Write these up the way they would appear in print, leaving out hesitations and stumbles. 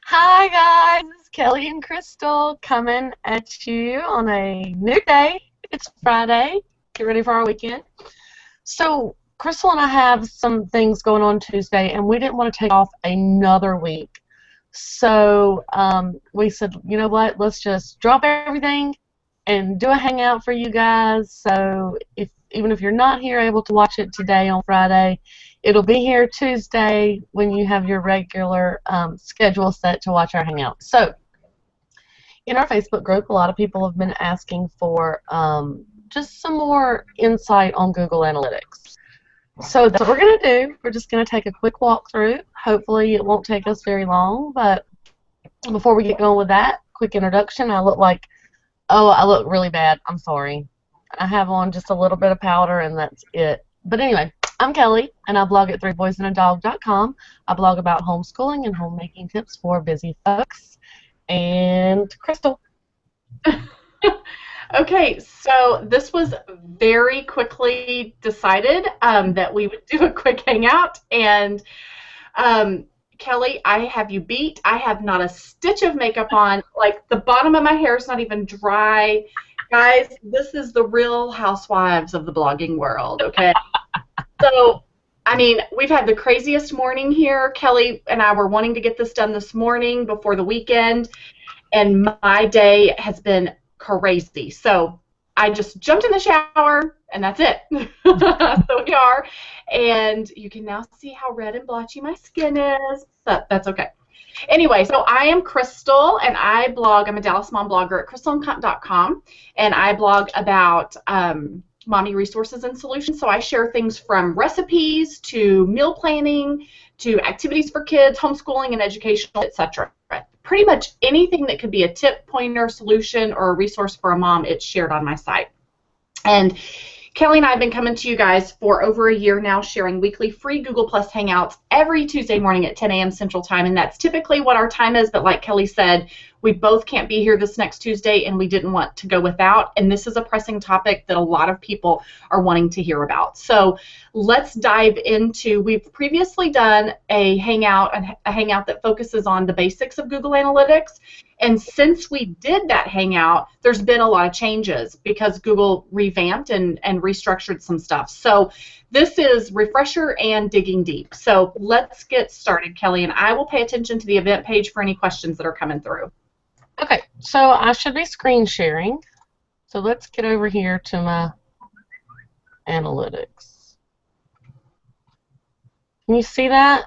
Hi guys, it's Kelly and Crystal coming at you on a new day. It's Friday. Get ready for our weekend. So Crystal and I have some things going on Tuesday, and we didn't want to take off another week. So we said, you know what? Let's just drop everything and do a hangout for you guys. So even if you're not here able to watch it today on Friday, it'll be here Tuesday when you have your regular schedule set to watch our hangout. So in our Facebook group, a lot of people have been asking for just some more insight on Google Analytics. So that's what we're going to do. We're just going to take a quick walkthrough. Hopefully it won't take us very long, but before we get going with that, quick introduction. I look really bad. I'm sorry. I have on just a little bit of powder and that's it. But anyway, I'm Kelly, and I blog at threeboysandadog.com. I blog about homeschooling and homemaking tips for busy folks. And Crystal. Okay, so this was very quickly decided that we would do a quick hangout, and Kelly, I have you beat. I have not a stitch of makeup on. Like, the bottom of my hair is not even dry. Guys, this is the real housewives of the blogging world, okay? So, I mean, we've had the craziest morning here. Kelly and I were wanting to get this done this morning before the weekend, and my day has been crazy. So I just jumped in the shower, and that's it. So we are, and you can now see how red and blotchy my skin is, but that's okay. Anyway, so I am Crystal, and I blog. I'm a Dallas mom blogger at crystalandcunt.com, and I blog about mommy resources and solutions. So I share things from recipes to meal planning to activities for kids, homeschooling and educational, etc. Pretty much anything that could be a tip, pointer, solution, or a resource for a mom, it's shared on my site. And Kelly and I have been coming to you guys for over a year now, sharing weekly free Google Plus Hangouts every Tuesday morning at 10 a.m. Central Time, and that's typically what our time is, but like Kelly said, we both can't be here this next Tuesday, and we didn't want to go without, and this is a pressing topic that a lot of people are wanting to hear about. So let's dive into, we've previously done a hangout that focuses on the basics of Google Analytics, and since we did that hangout, there's been a lot of changes because Google revamped and restructured some stuff. So this is refresher and digging deep. So let's get started, Kelly, and I will pay attention to the event page for any questions that are coming through. Okay, so I should be screen sharing. So let's get over here to my analytics. Can you see that?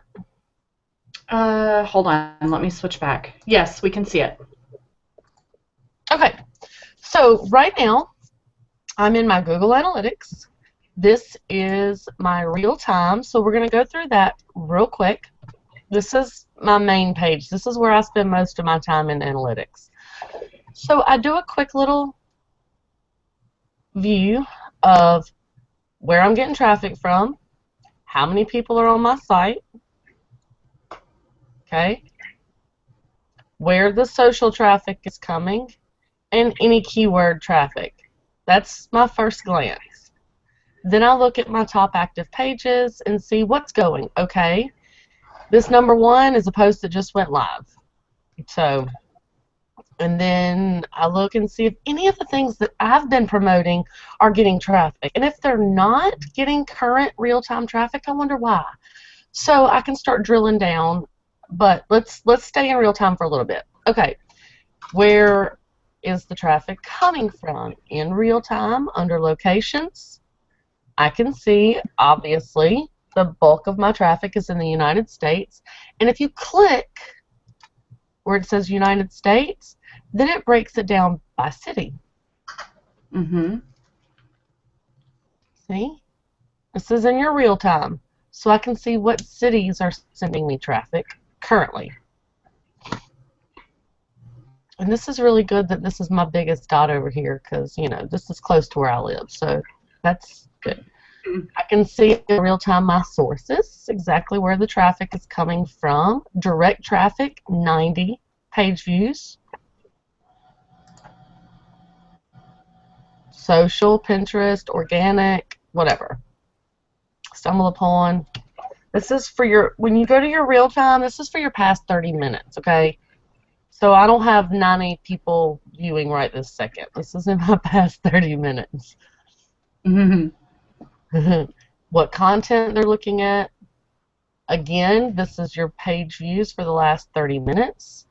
Hold on, let me switch back. Yes, we can see it. Okay, so right now I'm in my Google Analytics. This is my real time, so we're going to go through that real quick. This is my main page. This is where I spend most of my time in analytics. So I do a quick little view of where I'm getting traffic from, how many people are on my site, okay, where the social traffic is coming, and any keyword traffic. That's my first glance. Then I look at my top active pages and see what's going. Okay, this number one is a post that just went live. So, and then I look and see if any of the things that I've been promoting are getting traffic. And if they're not getting current real-time traffic, I wonder why. So I can start drilling down, but let's stay in real time for a little bit. Okay, where is the traffic coming from? In real time, under locations, I can see, obviously, the bulk of my traffic is in the United States. And if you click where it says United States, then it breaks it down by city. See? This is in your real time. So I can see what cities are sending me traffic currently. And this is really good that this is my biggest dot over here because, you know, this is close to where I live. So that's good. I can see in real time my sources, exactly where the traffic is coming from. Direct traffic, 90 page views. Social, Pinterest, organic, whatever. Stumble upon. This is for your, when you go to your real time, this is for your past 30 minutes, okay? So I don't have 90 people viewing right this second. This is in my past 30 minutes. Mm-hmm. What content they're looking at. Again, this is your page views for the last 30 minutes.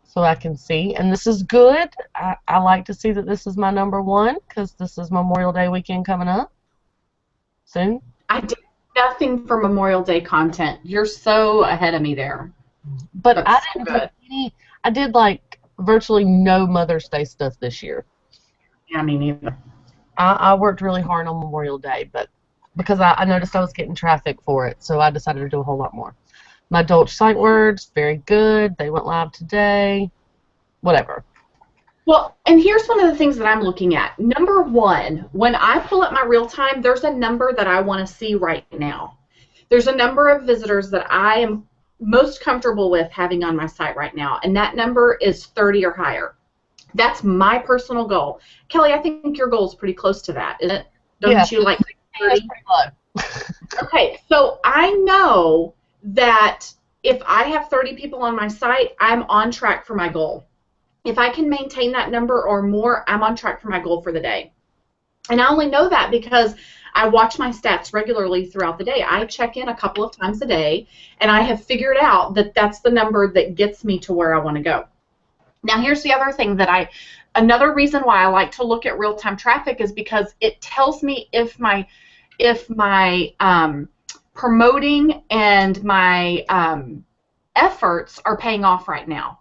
So I can see. And this is good. I like to see that this is my number one because this is Memorial Day weekend coming up soon. I did nothing for Memorial Day content. You're so ahead of me there. But I That's so didn't good. put any, I did like virtually no Mother's Day stuff this year. Yeah, me neither. I worked really hard on Memorial Day, but because I noticed I was getting traffic for it, so I decided to do a whole lot more. My Dolce sight words, very good. They went live today. Whatever. Well, and here's one of the things that I'm looking at. Number one, when I pull up my real time, there's a number that I want to see right now. There's a number of visitors that I am most comfortable with having on my site right now, and that number is 30 or higher. That's my personal goal. Kelly, I think your goal is pretty close to that, isn't it? Yeah, Don't you like that's 30? pretty low. Okay, so I know that if I have 30 people on my site, I'm on track for my goal. If I can maintain that number or more, I'm on track for my goal for the day. And I only know that because I watch my stats regularly throughout the day. I check in a couple of times a day, and I have figured out that that's the number that gets me to where I want to go. Now, here's the other thing that another reason why I like to look at real-time traffic is because it tells me if my promoting and my efforts are paying off right now.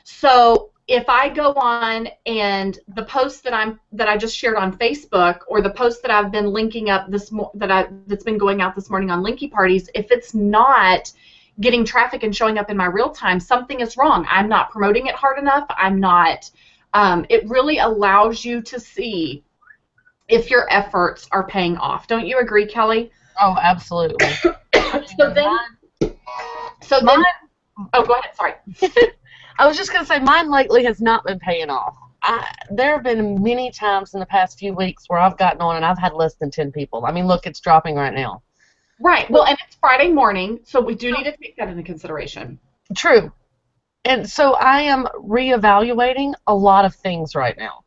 So if I go on and the post that I just shared on Facebook, or the post that I've been linking up that's been going out this morning on Linky Parties, if it's not getting traffic and showing up in my real time, something is wrong. I'm not promoting it hard enough. I'm not. It really allows you to see if your efforts are paying off. Don't you agree, Kelly? Oh, absolutely. So then, oh, go ahead. Sorry. I was just going to say mine lately has not been paying off. There have been many times in the past few weeks where I've gotten on and I've had less than 10 people. I mean, look, it's dropping right now. Right. Well, and it's Friday morning, so we do need to take that into consideration. True. And so I am reevaluating a lot of things right now.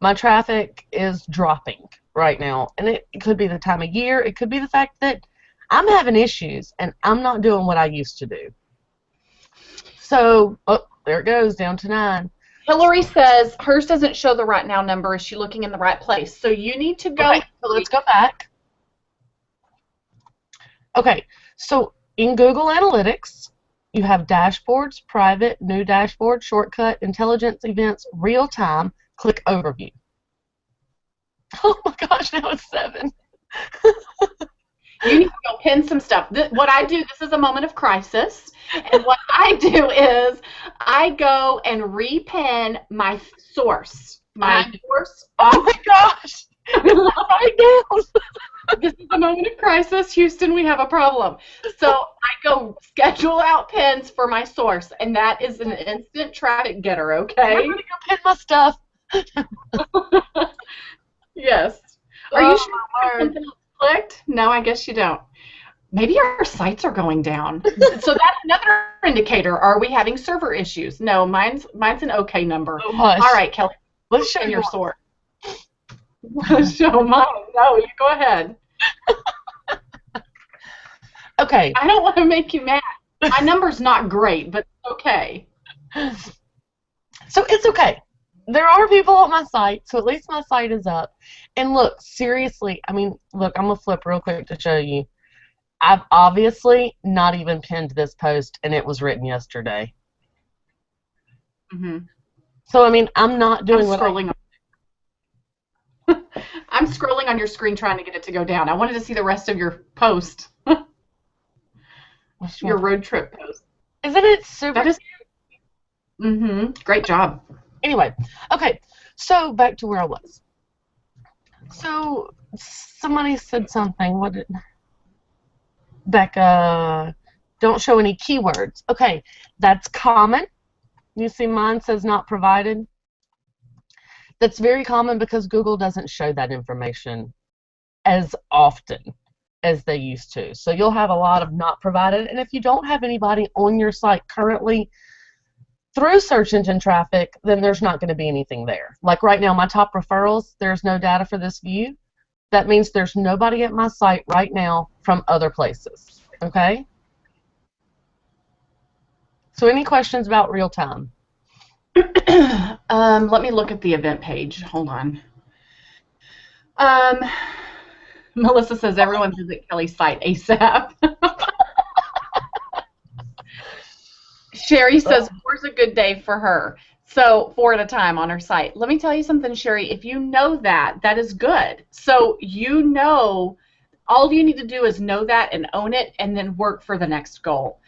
My traffic is dropping right now, and it could be the time of year. It could be the fact that I'm having issues and I'm not doing what I used to do. So, oh, there it goes, down to 9. Hillary says hers doesn't show the right now number. Is she looking in the right place? So you need to go. Okay, so let's go back. Okay, so in Google Analytics, you have dashboards, private, new dashboard, shortcut, intelligence, events, real time, click overview. Oh my gosh, now it's 7. You need to go pin some stuff. What I do, this is a moment of crisis, and what I do is I go and repin my source. Source. Oh my gosh! Right now. This is a moment of crisis. Houston, we have a problem. So I go schedule out pins for my source, and that is an instant traffic getter, okay? I'm going to go pin my stuff. Yes. Are you sure something else clicked? No, I guess you don't. Maybe our sites are going down. So that's another indicator. Are we having server issues? No, mine's an okay number. Oh, hush. All right, Kelly. Let's show your source. Show mine. No, you go ahead. Okay. I don't want to make you mad. My number's not great, but it's okay. So it's okay. There are people on my site, so at least my site is up. And look, seriously, I mean, look, I'm going to flip real quick to show you. I've obviously not even pinned this post, and it was written yesterday. Mm-hmm. So, I mean, I'm not doing what I'm scrolling on your screen trying to get it to go down. I wanted to see the rest of your post. Your road trip post. Isn't it super? That is. Mm-hmm. Great job. Anyway, okay, so back to where I was. So somebody said something. What did Becca? Don't show any keywords. Okay, that's common. You see mine says not provided. That's very common because Google doesn't show that information as often as they used to. So you'll have a lot of not provided, and if you don't have anybody on your site currently, through search engine traffic, then there's not going to be anything there. Like right now, my top referrals, there's no data for this view. That means there's nobody at my site right now from other places. Okay? So any questions about real time? Let me look at the event page. Hold on. Melissa says everyone visit Kelly's site ASAP. Sherry says 4's a good day for her. So 4 at a time on her site. Let me tell you something, Sherry. If you know that, that is good. So you know, all you need to do is know that and own it, and then work for the next goal.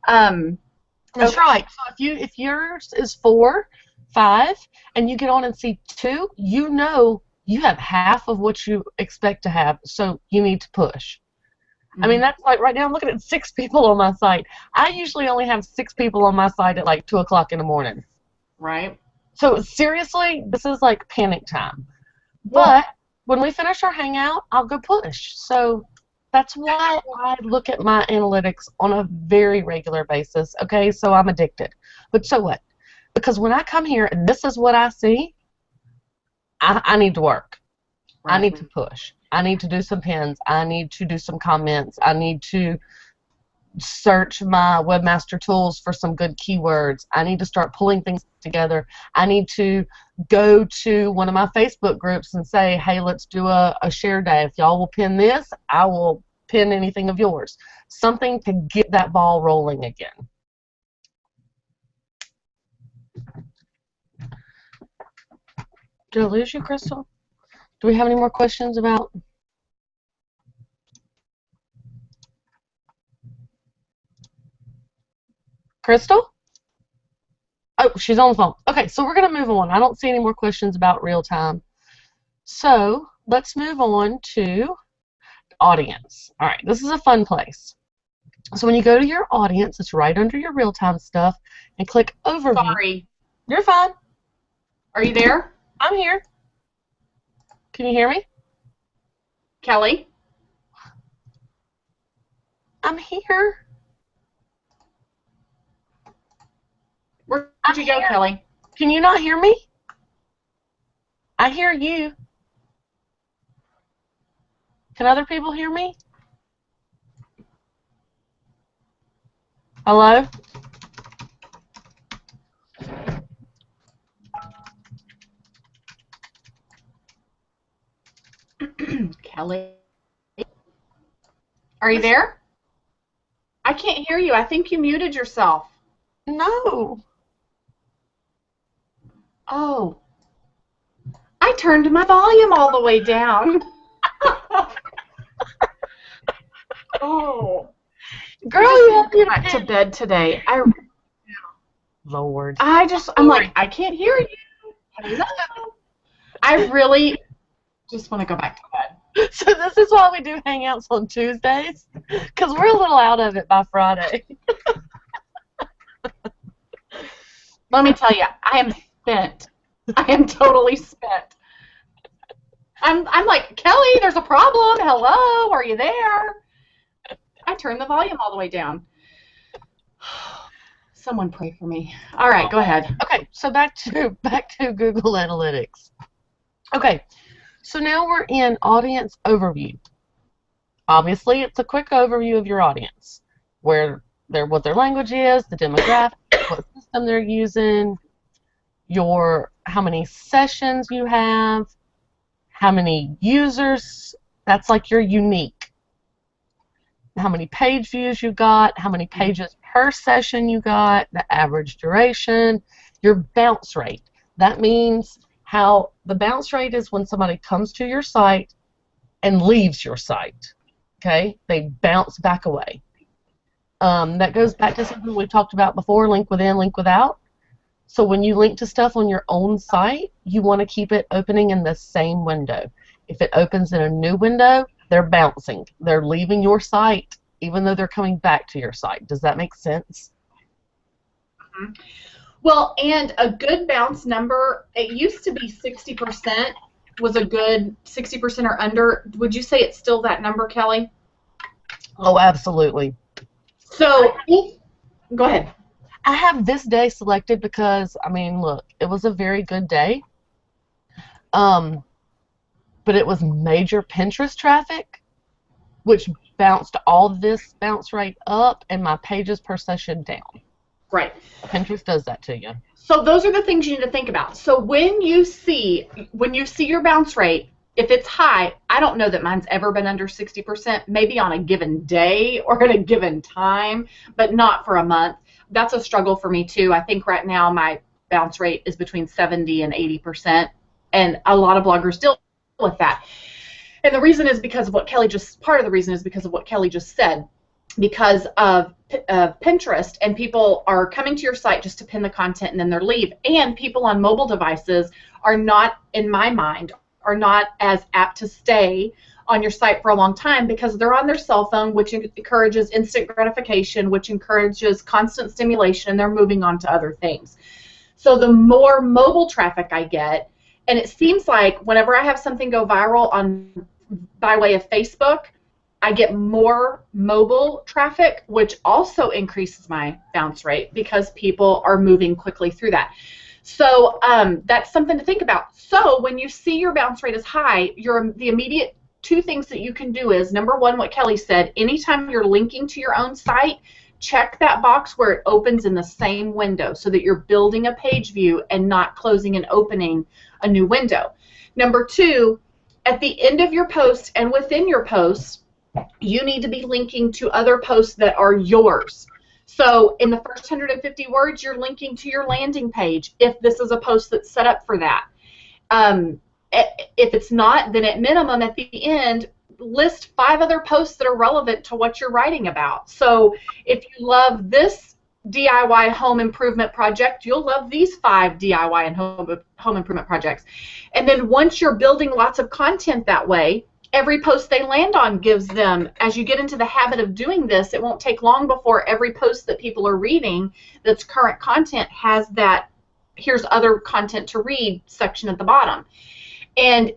That's right. So if yours is 4, 5, and you get on and see 2, you know you have half of what you expect to have, so you need to push. Mm-hmm. I mean, that's like right now I'm looking at 6 people on my site. I usually only have 6 people on my site at like 2 o'clock in the morning. Right. So seriously, this is like panic time. Yeah. But when we finish our hangout, I'll go push. So that's why I look at my analytics on a very regular basis. Okay, so I'm addicted. But so what? Because when I come here and this is what I see, I need to work. Right. I need to push. I need to do some pins. I need to do some comments. I need to search my webmaster tools for some good keywords. I need to start pulling things together. I need to go to one of my Facebook groups and say, hey, let's do a share day. If y'all will pin this, I will pin anything of yours. Something to get that ball rolling again. Did I lose you, Crystal? Do we have any more questions about... Crystal? Oh, she's on the phone. Okay, so we're going to move on. I don't see any more questions about real time. So let's move on to audience. All right, this is a fun place. So when you go to your audience, it's right under your real time stuff, and click overview. Sorry. You're fine. Are you there? I'm here. Can you hear me? Kelly? I'm here. Where'd you go, Kelly? Can you not hear me? I hear you. Can other people hear me? Hello? Kelly? Are you there? I can't hear you. I think you muted yourself. No. Oh. I turned my volume all the way down. Oh. Girl, you have to go back to bed today. Lord. I'm like, I can't hear you. Hello. I really just want to go back to bed. So this is why we do hangouts on Tuesdays, because we're a little out of it by Friday. Let me tell you, I am spent. I am totally spent. I'm like, Kelly, there's a problem. Hello, are you there? I turned the volume all the way down. Someone pray for me. All right, go ahead. Okay, so back to Google Analytics. Okay, so now we're in audience overview. Obviously, it's a quick overview of your audience, what their language is, the demographic, what system they're using, how many sessions you have, how many users. That's like your unique. How many page views you got, how many pages per session you got, the average duration, your bounce rate. That means how the bounce rate is when somebody comes to your site and leaves your site. Okay? They bounce back away. That goes back to something we talked about before, link within, link without. So when you link to stuff on your own site, you want to keep it opening in the same window. If it opens in a new window, they're bouncing. They're leaving your site, even though they're coming back to your site. Does that make sense? Mm-hmm. Well, and a good bounce number, it used to be 60% was a good 60% or under. Would you say it's still that number, Kelly? Oh, absolutely. So, go ahead. I have this day selected because, I mean, look, it was a very good day. Um, but it was major Pinterest traffic, which bounced all this bounce rate up and my pages per session down. Right. Pinterest does that to you. So those are the things you need to think about. So when you see your bounce rate, if it's high, I don't know that mine's ever been under 60%, maybe on a given day or at a given time, but not for a month. That's a struggle for me too. I think right now my bounce rate is between 70 and 80%, and a lot of bloggers deal with that. And the reason is because of what Kelly just, part of the reason is because of what Kelly just said, because of Pinterest, and people are coming to your site just to pin the content and then they leave. And people on mobile devices are not, in my mind, are not as apt to stay on your site for a long time because they're on their cell phone, which encourages instant gratification, which encourages constant stimulation, and they're moving on to other things. So the more mobile traffic I get, and it seems like whenever I have something go viral by way of Facebook, I get more mobile traffic, which also increases my bounce rate because people are moving quickly through that. So that's something to think about. So when you see your bounce rate is high, the immediate two things that you can do is, number one, what Kelly said, anytime you're linking to your own site, check that box where it opens in the same window so that you're building a page view and not closing and opening a new window. Number two, at the end of your post and within your post, you need to be linking to other posts that are yours. So in the first 150 words, you're linking to your landing page if this is a post that's set up for that. If it's not, then at minimum at the end, list 5 other posts that are relevant to what you're writing about. So if you love this DIY home improvement project, you'll love these 5 DIY and home improvement projects. And then once you're building lots of content that way, every post they land on gives them, as you get into the habit of doing this, it won't take long before every post that people are reading that's current content has that here's other content to read section at the bottom. And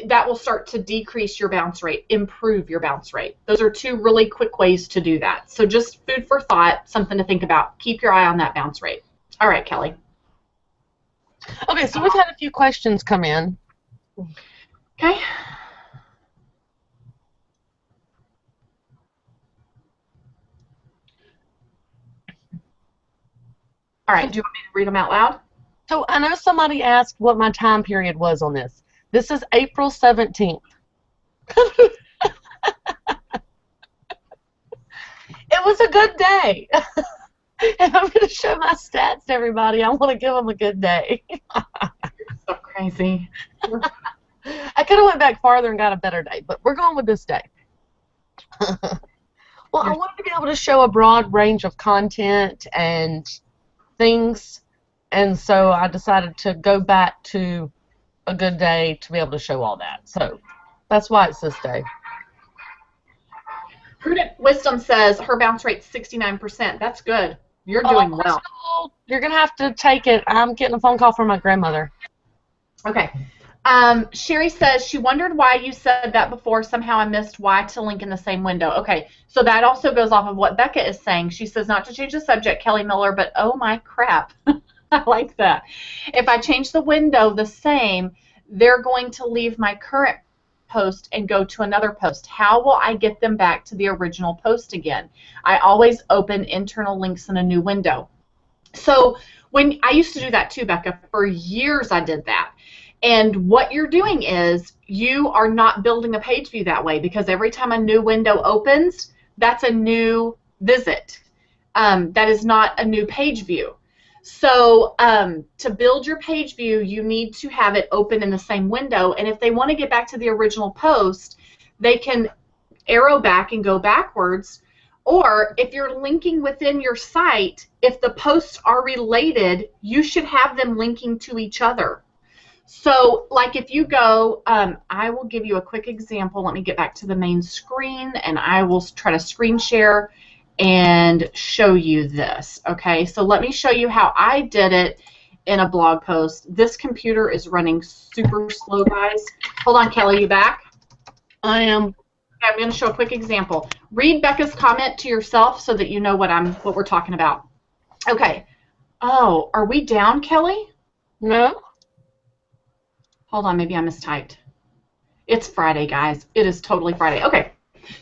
that will start to decrease your bounce rate, improve your bounce rate. Those are 2 really quick ways to do that. So just food for thought, something to think about. Keep your eye on that bounce rate. All right, Kelly. Okay, so we've had a few questions come in. Okay. All right, do you want me to read them out loud? So I know somebody asked what my time period was on this. This is April 17th. It was a good day. And I'm going to show my stats to everybody. I want to give them a good day. You're so crazy. I could have went back farther and got a better day, but we're going with this day. Well, I wanted to be able to show a broad range of content and things, and so I decided to go back to a good day to be able to show all that. So that's why it's this day. Prudent Wisdom says her bounce rate's 69%. That's good. You're doing well. Crystal, you're going to have to take it. I'm getting a phone call from my grandmother. Okay. Sherry says she wondered why you said that before. Somehow I missed why to link in the same window. Okay, so that also goes off of what Becca is saying. She says not to change the subject, Kelly Miller, but oh my crap. I like that. If I change the window the same, they're going to leave my current post and go to another post. How will I get them back to the original post again? I always open internal links in a new window. So when I used to do that too, Becca, for years I did that. And what you're doing is you are not building a page view that way, because every time a new window opens, that's a new visit. That is not a new page view. So to build your page view, you need to have it open in the same window. And if they want to get back to the original post, they can arrow back and go backwards. Or if you're linking within your site, if the posts are related, you should have them linking to each other. So, like if you go, I will give you a quick example. Let me get back to the main screen, and I will try to screen share and show you this. Okay, so let me show you how I did it in a blog post. This computer is running super slow, guys. Hold on, Kelly, you back? I am. I'm going to show a quick example. Read Becca's comment to yourself so that you know what we're talking about. Okay. Oh, are we down, Kelly? No. Hold on, maybe I mistyped. It's Friday, guys. It is totally Friday. Okay.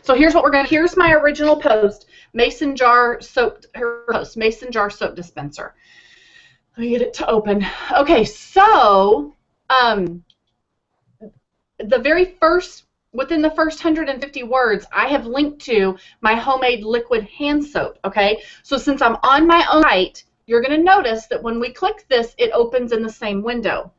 So here's what we're going to, here's my original post, mason jar soap dispenser. Let me get it to open. Okay, so the very first, within the first 150 words, I have linked to my homemade liquid hand soap, okay? So since I'm on my own site, you're going to notice that when we click this, it opens in the same window.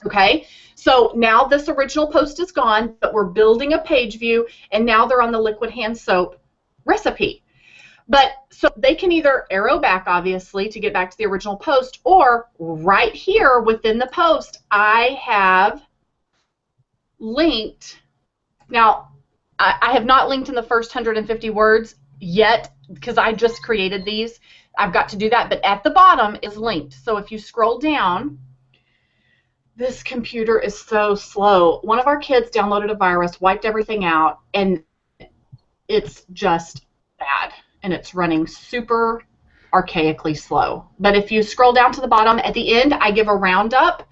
Okay, so now this original post is gone, but we're building a page view, and now they're on the liquid hand soap recipe. But so they can either arrow back, obviously, to get back to the original post, or right here within the post, I have linked. Now, I have not linked in the first 150 words yet because I just created these. I've got to do that, but at the bottom is linked. So if you scroll down, this computer is so slow. One of our kids downloaded a virus, wiped everything out, and it's just bad. And it's running super archaically slow. But if you scroll down to the bottom, at the end, I give a roundup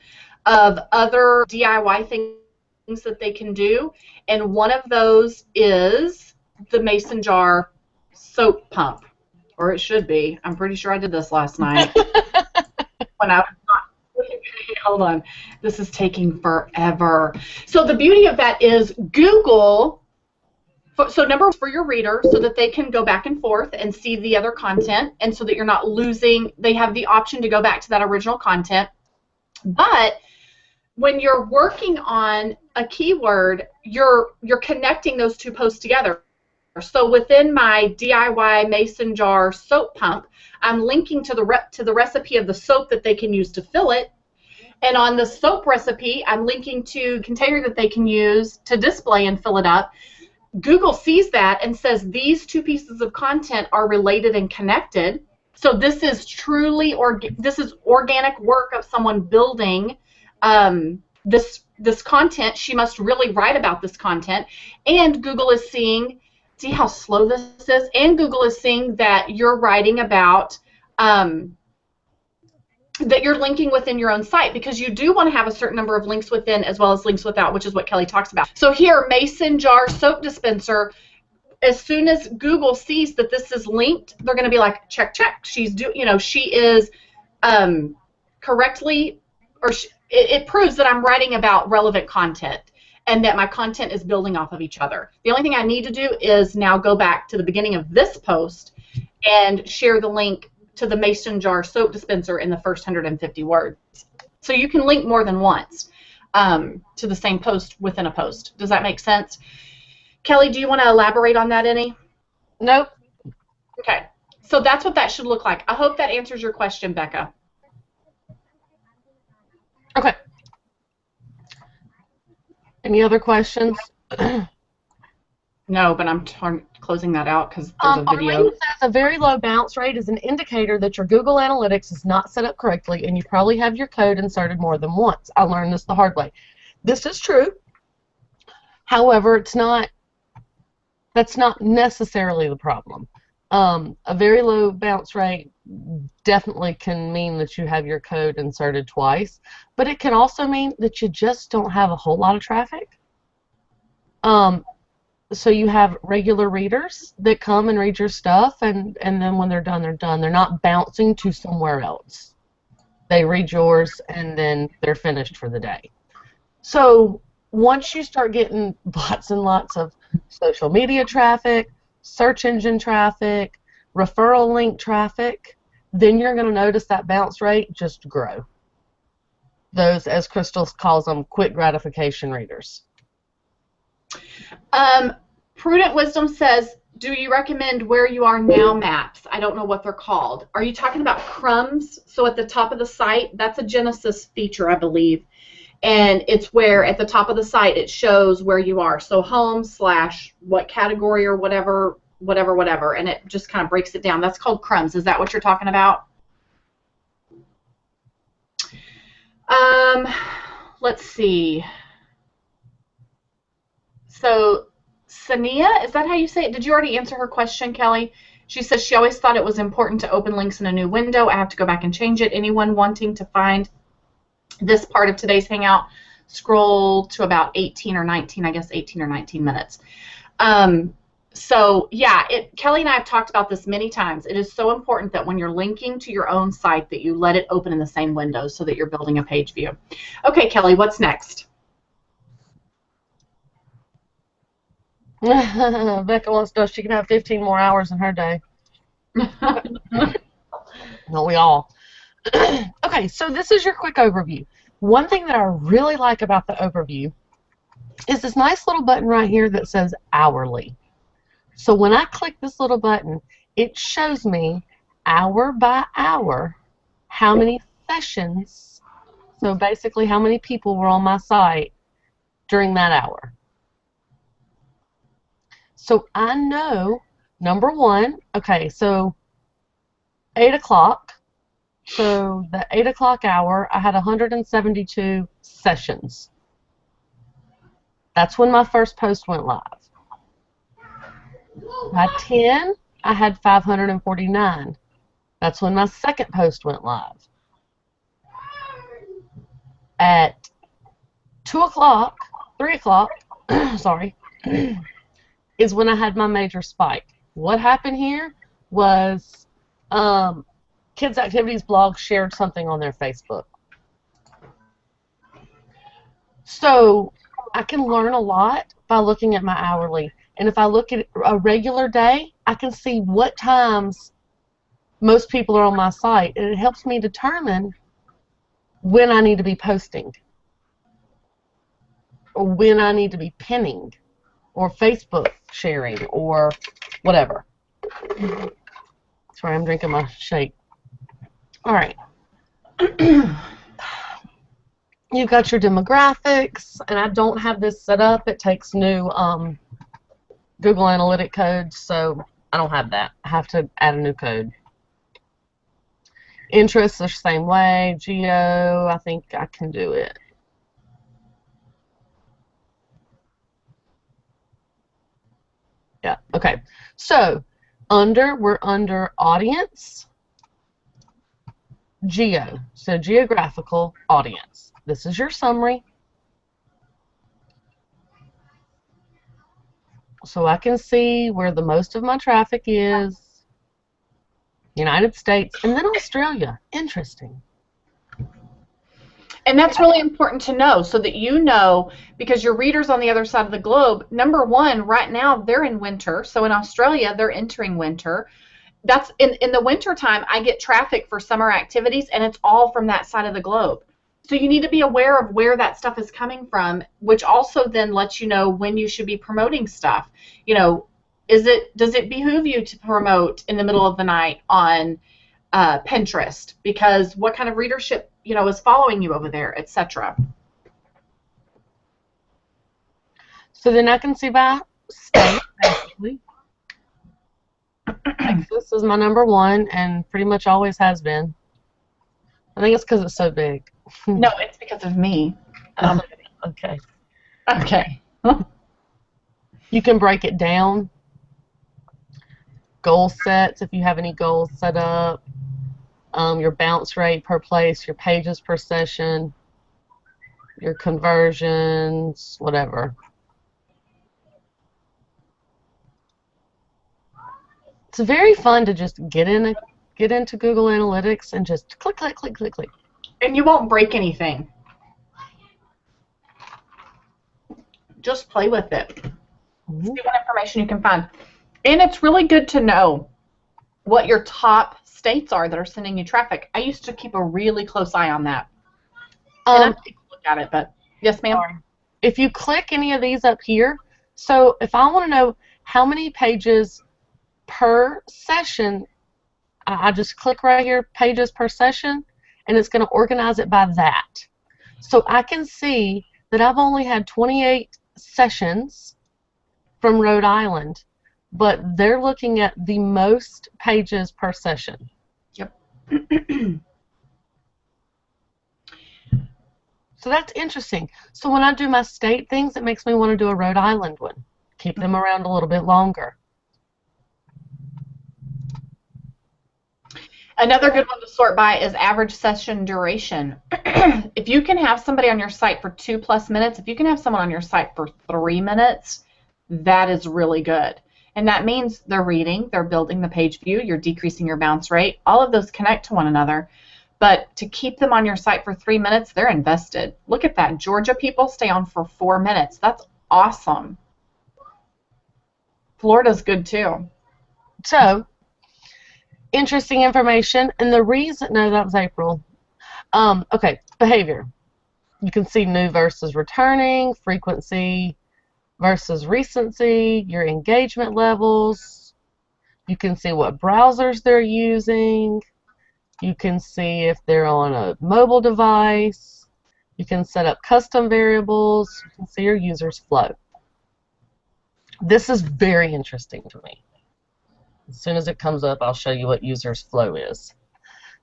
of other DIY things that they can do. And one of those is the mason jar soap pump. Or it should be. I'm pretty sure I did this last night. When I was not. Hold on. This is taking forever. So the beauty of that is Google. So number for your reader so that they can go back and forth and see the other content, and so that you're not losing, they have the option to go back to that original content. But when you're working on a keyword, you're connecting those two posts together. So within my DIY mason jar soap pump, I'm linking to the recipe of the soap that they can use to fill it. And on the soap recipe, I'm linking to a container that they can use to display and fill it up. Google sees that and says these two pieces of content are related and connected. So this is truly this is organic work of someone building this content. She must really write about this content. And Google is seeing, see how slow this is? And Google is seeing that you're writing about that you're linking within your own site, because you do want to have a certain number of links within as well as links without, which is what Kelly talks about. So here, mason jar soap dispenser, as soon as Google sees that this is linked, they're going to be like, check, check. She is correctly, or it proves that I'm writing about relevant content and that my content is building off of each other. The only thing I need to do is now go back to the beginning of this post and share the link to the mason jar soap dispenser in the first 150 words. So you can link more than once to the same post within a post. Does that make sense? Kelly, do you want to elaborate on that any? Nope. Okay. So that's what that should look like. I hope that answers your question, Becca. Okay. Any other questions? No, but I'm closing that out because there's a video. Arlene says a very low bounce rate is an indicator that your Google Analytics is not set up correctly and you probably have your code inserted more than once. I learned this the hard way. This is true. However, that's not necessarily the problem. A very low bounce rate definitely can mean that you have your code inserted twice, but it can also mean that you just don't have a whole lot of traffic. So you have regular readers that come and read your stuff, and then when they're done, they're done. They're not bouncing to somewhere else. They read yours, and then they're finished for the day. So once you start getting lots and lots of social media traffic, search engine traffic, referral link traffic, then you're going to notice that bounce rate just grow. Those, as Crystal calls them, quick gratification readers. Prudent Wisdom says, do you recommend where you are now maps? I don't know what they're called. Are you talking about crumbs? So at the top of the site, that's a Genesis feature, I believe. And it's where at the top of the site it shows where you are. So home / what category or whatever, and it just kind of breaks it down. That's called crumbs. Is that what you're talking about? Let's see. So Sania, is that how you say it? Did you already answer her question, Kelly? She says she always thought it was important to open links in a new window. I have to go back and change it. Anyone wanting to find this part of today's Hangout, scroll to about 18 or 19, I guess 18 or 19 minutes. So yeah, Kelly and I have talked about this many times. It is so important that when you're linking to your own site that you let it open in the same window so that you're building a page view. Okay, Kelly, what's next? Becca wants to know if she can have 15 more hours in her day. No, we all. Okay, so this is your quick overview. One thing that I really like about the overview is this nice little button right here that says hourly. So when I click this little button, it shows me hour by hour how many sessions, so basically how many people were on my site during that hour. So I know, number one, okay, so 8 o'clock, so the 8 o'clock hour, I had 172 sessions. That's when my first post went live. By 10, I had 549. That's when my second post went live. At 2 o'clock, 3 o'clock, sorry, is when I had my major spike. What happened here was Kids Activities blog shared something on their Facebook. So I can learn a lot by looking at my hourly. And if I look at a regular day, I can see what times most people are on my site. And it helps me determine when I need to be posting, or when I need to be pinning, or Facebook sharing, or whatever. Sorry, I'm drinking my shake. All right. You've got your demographics, and I don't have this set up. It takes new Google Analytic codes, so I don't have that. I have to add a new code. Interests are the same way. Geo, I think I can do it. Yeah, okay. So, we're under audience, geo, so geographical audience. This is your summary. So I can see where the most of my traffic is. United States, and then Australia. Interesting. And that's really important to know so that you know, because your readers on the other side of the globe, number one, right now they're in winter. So in Australia, they're entering winter. That's in the winter time, I get traffic for summer activities, and it's all from that side of the globe. So you need to be aware of where that stuff is coming from, which also then lets you know when you should be promoting stuff. You know, does it behoove you to promote in the middle of the night on Pinterest? Because what kind of readership, you know, is following you over there, etc. So then I can see by state, basically. Texas is my number one, and pretty much always has been. I think it's because it's so big. No, it's because of me. Okay. Okay. You can break it down. Goal sets, if you have any goals set up. Your bounce rate per place, your pages per session, your conversions, whatever. It's very fun to just get into Google Analytics and just click, click, click, click, click. And you won't break anything. Just play with it. Mm-hmm. See what information you can find. And it's really good to know what your top states are that are sending you traffic. I used to keep a really close eye on that. And I take a look at it, but yes, ma'am. If you click any of these up here, so if I want to know how many pages per session, I just click right here, pages per session, and it's going to organize it by that. So I can see that I've only had 28 sessions from Rhode Island, but they're looking at the most pages per session. Yep. So that's interesting. So when I do my state things, it makes me want to do a Rhode Island one. Keep them around a little bit longer. Another good one to sort by is average session duration. If you can have somebody on your site for 2+ minutes, if you can have someone on your site for 3 minutes, that is really good. And that means they're reading, they're building the page view, you're decreasing your bounce rate. All of those connect to one another. But to keep them on your site for 3 minutes, they're invested. Look at that. Georgia people stay on for 4 minutes. That's awesome. Florida's good too. So, interesting information. And the reason, no, that was April. Okay, behavior. You can see new versus returning, frequency versus recency, your engagement levels. You can see what browsers they're using. You can see if they're on a mobile device. You can set up custom variables. You can see your user's flow. This is very interesting to me. As soon as it comes up, I'll show you what user's flow is.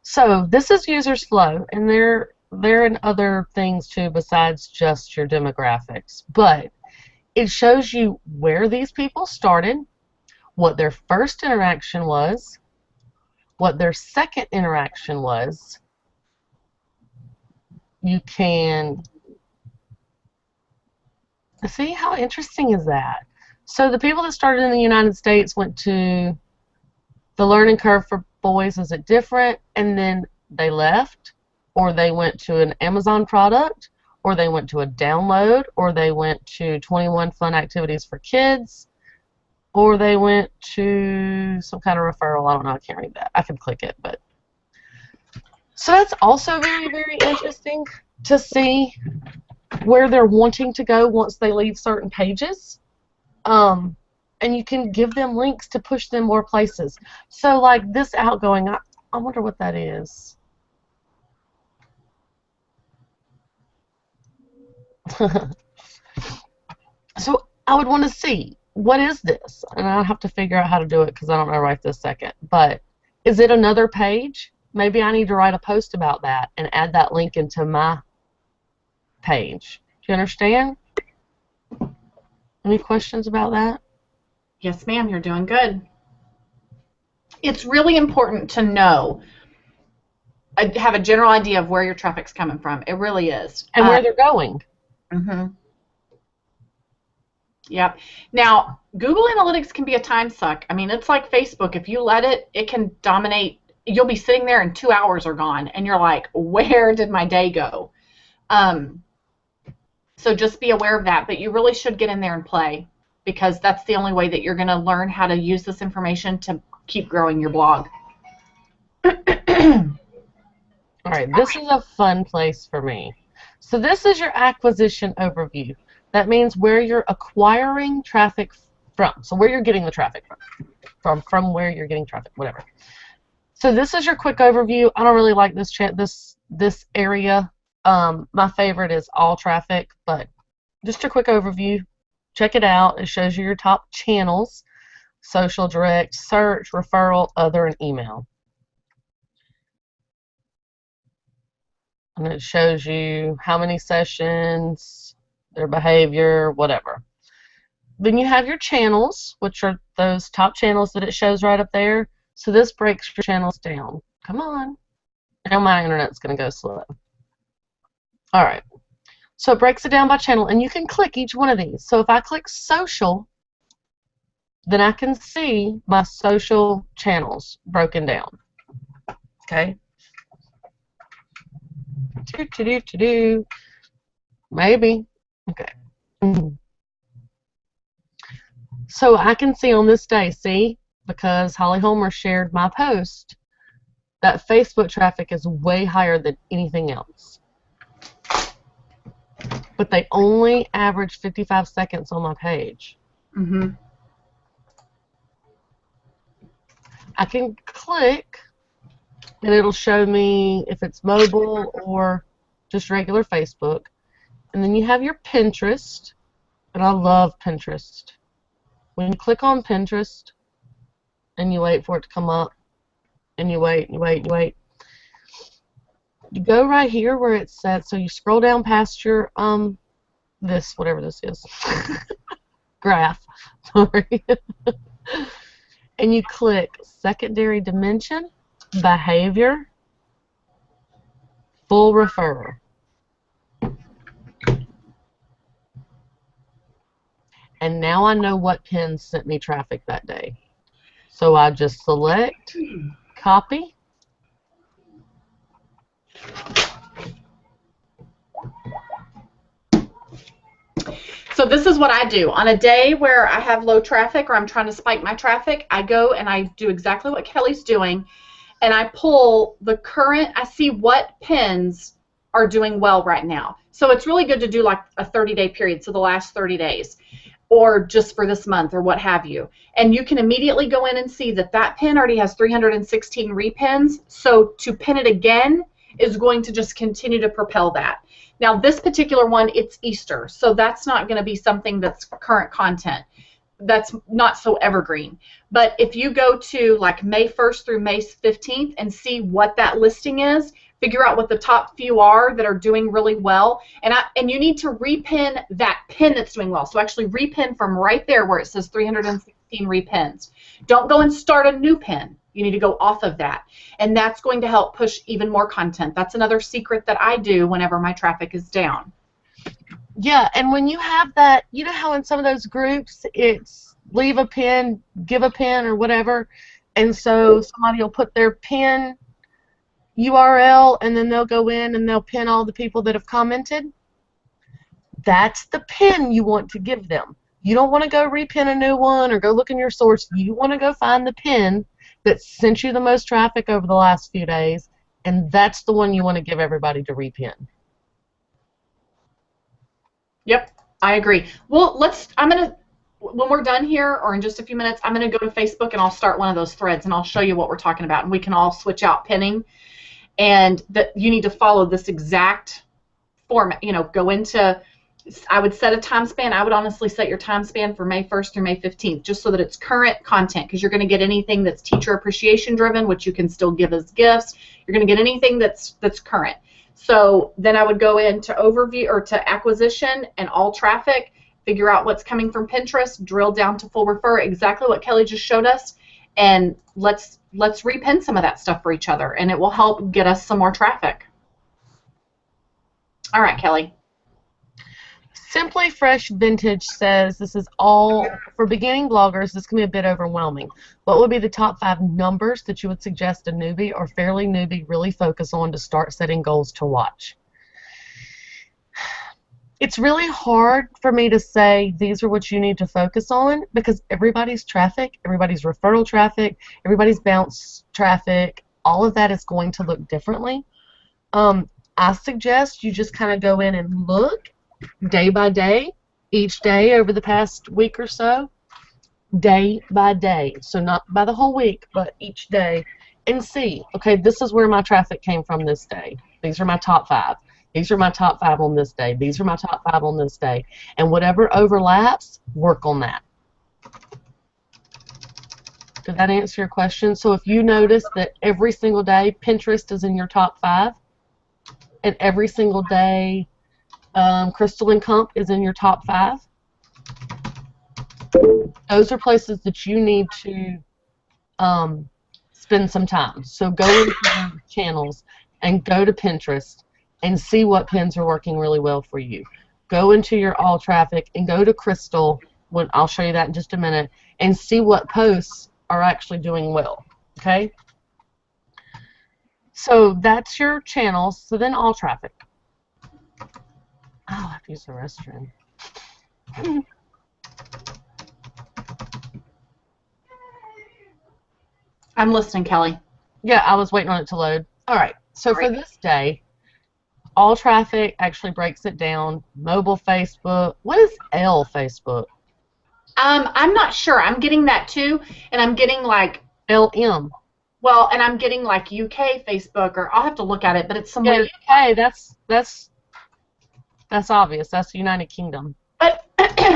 So this is user's flow, and they're in other things too besides just your demographics. But it shows you where these people started, what their first interaction was, what their second interaction was. You can see how interesting is that. So the people that started in the United States went to the learning curve for boys. Is it different? And then they left, or they went to an Amazon product, or they went to a download, or they went to 21 fun activities for kids, or they went to some kind of referral. I don't know. I can't read that. I can click it, but so that's also very, very interesting to see where they're wanting to go once they leave certain pages. And you can give them links to push them more places. So like this outgoing, I wonder what that is. So I would want to see, what is this? And I'll have to figure out how to do it because I don't know right this second. But is it another page? Maybe I need to write a post about that and add that link into my page. Do you understand? Any questions about that? Yes, ma'am, you're doing good. It's really important to know, have a general idea of where your traffic's coming from. It really is. And where they're going. Mm-hmm. Yep. Now, Google Analytics can be a time suck. I mean, it's like Facebook. If you let it, it can dominate. You'll be sitting there and 2 hours are gone, and you're like, where did my day go? So just be aware of that. But you really should get in there and play, because that's the only way that you're going to learn how to use this information to keep growing your blog. All right, this is a fun place for me. So this is your acquisition overview. That means where you're acquiring traffic from. So where you're getting the traffic from where you're getting traffic, whatever. So this is your quick overview. I don't really like this area. My favorite is all traffic, but just a quick overview. Check it out. It shows you your top channels: social, direct, search, referral, other, and email. And it shows you how many sessions, their behavior, whatever. Then you have your channels, which are those top channels that it shows right up there. So this breaks your channels down. Come on. Now my internet's going to go slow. All right. So it breaks it down by channel, and you can click each one of these. So if I click social, then I can see my social channels broken down. Okay. Maybe. Okay. So I can see on this day, see, because Holly Homer shared my post, that Facebook traffic is way higher than anything else. But they only average 55 seconds on my page. Mm-hmm. I can click, and it'll show me if it's mobile or just regular Facebook. And then you have your Pinterest, and I love Pinterest. When you click on Pinterest, and you wait for it to come up, and you wait, you wait, you wait, you go right here where it's set. So you scroll down past your this, whatever this is. graph, sorry, and you click secondary dimension, behavior, full referrer. And now I know what pins sent me traffic that day. So I just select, copy. So this is what I do. On a day where I have low traffic or I'm trying to spike my traffic, I go and I do exactly what Kelly's doing, and I pull the current, I see what pins are doing well right now. So it's really good to do like a 30-day period, so the last 30 days, or just for this month or what have you. And you can immediately go in and see that that pin already has 316 repins, so to pin it again is going to just continue to propel that. Now this particular one, it's Easter, so that's not going to be something that's current content. That's not so evergreen. But if you go to like May 1st through May 15th and see what that listing is, figure out what the top few are that are doing really well, and you need to repin that pin that's doing well. So actually repin from right there where it says 316 repins. Don't go and start a new pin. You need to go off of that. And that's going to help push even more content. That's another secret that I do whenever my traffic is down. Yeah, and when you have that, you know how in some of those groups it's leave a pin, give a pin, or whatever, and so somebody will put their pin URL and then they'll go in and they'll pin all the people that have commented? That's the pin you want to give them. You don't want to go repin a new one or go look in your source. You want to go find the pin that sent you the most traffic over the last few days, and that's the one you want to give everybody to repin. Yep, I agree. Well, when we're done here, or in just a few minutes, I'm going to go to Facebook and I'll start one of those threads and I'll show you what we're talking about, and we can all switch out pinning, and that you need to follow this exact format. You know, go into, I would set a time span. I would honestly set your time span for May 1st through May 15th, just so that it's current content, because you're going to get anything that's teacher appreciation driven, which you can still give as gifts. You're going to get anything that's current. So then I would go into overview or to acquisition and all traffic, figure out what's coming from Pinterest, drill down to full refer, exactly what Kelly just showed us, and let's repin some of that stuff for each other, and it will help get us some more traffic. All right, Kelly. Simply Fresh Vintage says this is all for beginning bloggers. This can be a bit overwhelming. What would be the top 5 numbers that you would suggest a newbie or fairly newbie really focus on to start setting goals to watch? It's really hard for me to say these are what you need to focus on, because everybody's traffic, everybody's referral traffic, everybody's bounce traffic, all of that is going to look differently. I suggest you just kind of go in and look day by day, each day over the past week or so, day by day. So not by the whole week, but each day, and see, okay, this is where my traffic came from this day. These are my top 5. These are my top 5 on this day. These are my top 5 on this day. And whatever overlaps, work on that. Did that answer your question? So if you notice that every single day Pinterest is in your top 5, and every single day Crystal and Comp is in your top 5, those are places that you need to spend some time. So go into your channels and go to Pinterest and see what pins are working really well for you. Go into your all traffic and go to Crystal, when I'll show you that in just a minute, and see what posts are actually doing well. Okay? So that's your channels. So then all traffic. Oh, I have to use the restroom. I'm listening, Kelly. Yeah, I was waiting on it to load. All right. So for this day, all traffic actually breaks it down. Mobile Facebook. What is L Facebook? I'm not sure. I'm getting that too, and I'm getting like LM. Well, and I'm getting like UK Facebook, or I'll have to look at it, but it's somewhere. Yeah, UK. That's obvious. That's the United Kingdom. But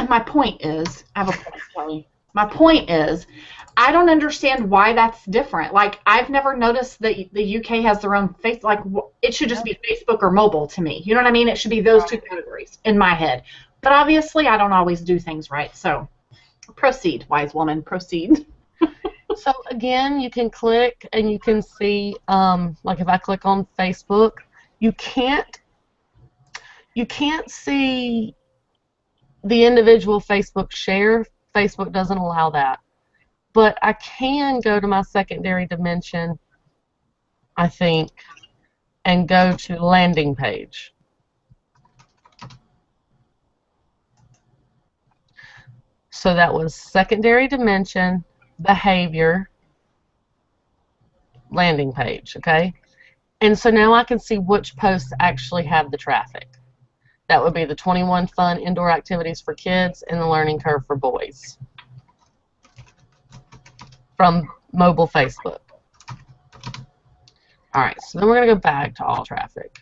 my point is, I have a point, Kelly. My point is, I don't understand why that's different. Like, I've never noticed that the UK has their own face. Like, it should just be Facebook or mobile to me. You know what I mean? It should be those two categories in my head. But obviously, I don't always do things right. So Proceed, wise woman, proceed. So again, you can click and you can see, like if I click on Facebook, you can't see the individual Facebook share. Facebook doesn't allow that. But I can go to my secondary dimension, I think, and go to landing page. So that was secondary dimension, behavior, landing page, okay? And so now I can see which posts actually have the traffic. That would be the 21 fun indoor activities for kids and the learning curve for boys from mobile Facebook. All right, so then we're going to go back to all traffic.